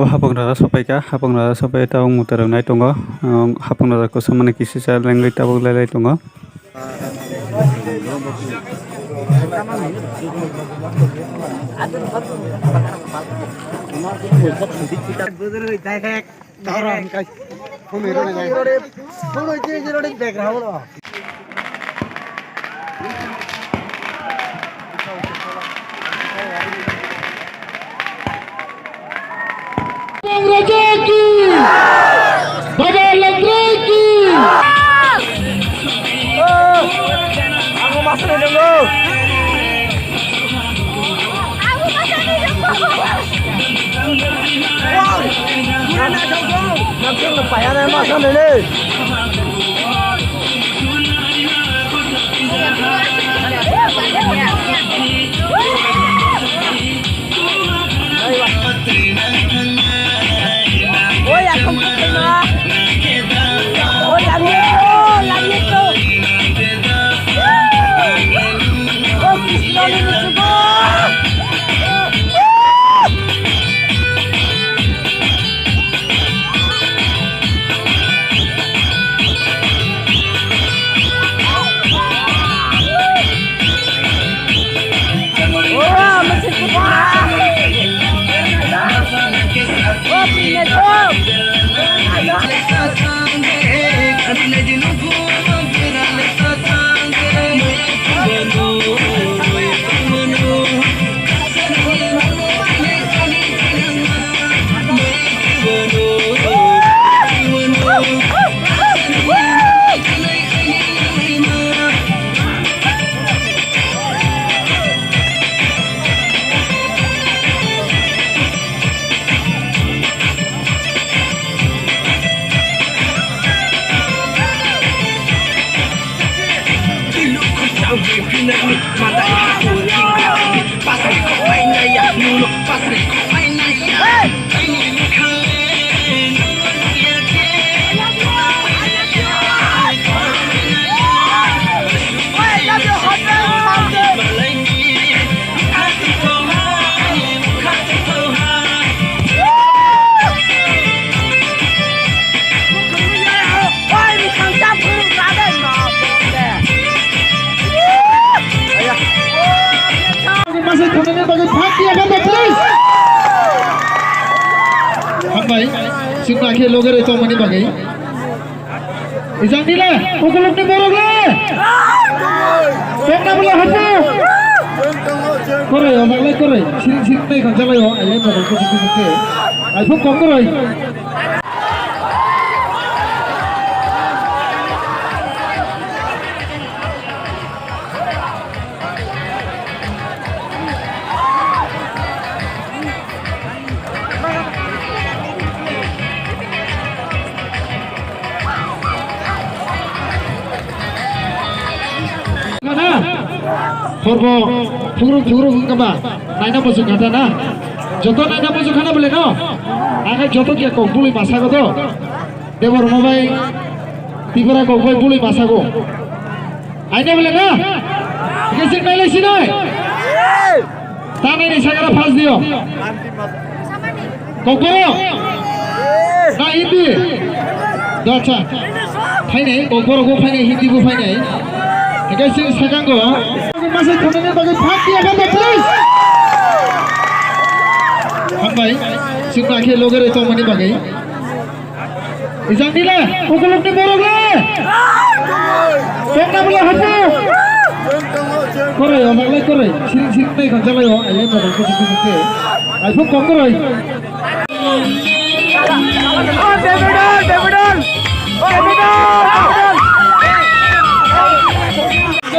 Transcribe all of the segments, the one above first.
hapungrara sapai tabuk mutarok nai tongo hapungrara ko samani kisisa lenglai tabuk lailai tongo. Raja ki Baba Landra ki Aku masuk dulu. Wow, mana jauh? Nanti lepas ya masuk dulu. Oh ya, komputer mah. Oh langit tu. Oh Krishna ni cuba. Oh masih cuba. Oh punya tu. masih komennya bagus hati apa tuh please hambai singna ke loger itu mani bagai isang dile ukuluk ni borok le pokna bula hatu kore omak le kore sing sing nei kan jalai ho ai na ko sing sing ke ai phok kom kore Korbo thugru kaba naina bosu kata na joto naina bosu khana bole no aga joto kia kokbuli basa go to debor mobai tibara kokboi buli basa go aina bole na kesi naile sinoi tane ni sagara fas dio kokbo na hindi docha phaine kokbo go phaine hindi go phaine kesi sagango masih komennya bagus hati apa tuh please hambai singna ke loger itu mani bagai isang dile ukuluk ni borok le pokna bula hatu kore omak le kore sing sing nei kan jalai ho ai na ko sing sing ke ai phok kom kore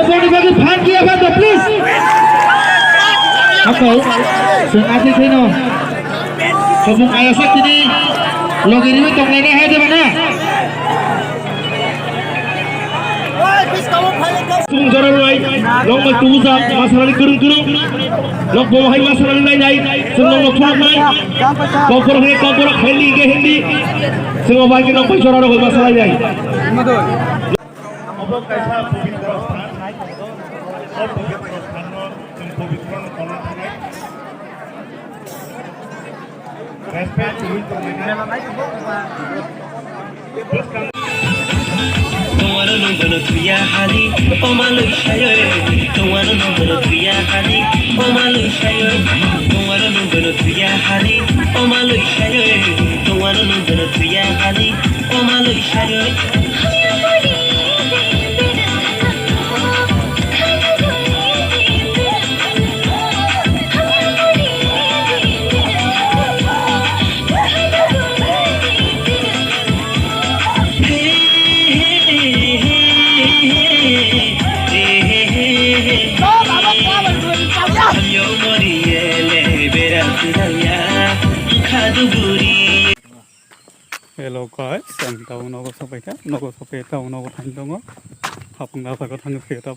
Body bagi bagi apa tuh please apa sengaja seno sebung ayah sakit ini logi ini tong lainnya ada mana sebung jalan lain long mai tuza masalah kurung long bawa hai masalah lain sebelum long pulang mai kau korang hindi semua bagi long pai jalan masalah lain अब कैसा पवित्र स्थान और पवित्र स्थान में पवित्र Respect to you, Don't wanna know when to ya honey, oh my little shayo. Don't wanna know when to ya honey, oh my little shayo. Don't wanna know when to ya honey, oh my little shayo. Don't wanna know when to ya honey, oh my little shayo. Hello guys, ang taon ako sa pagka, nako sa pagka, nako tayo dong. Hapong nasa ko tayo sa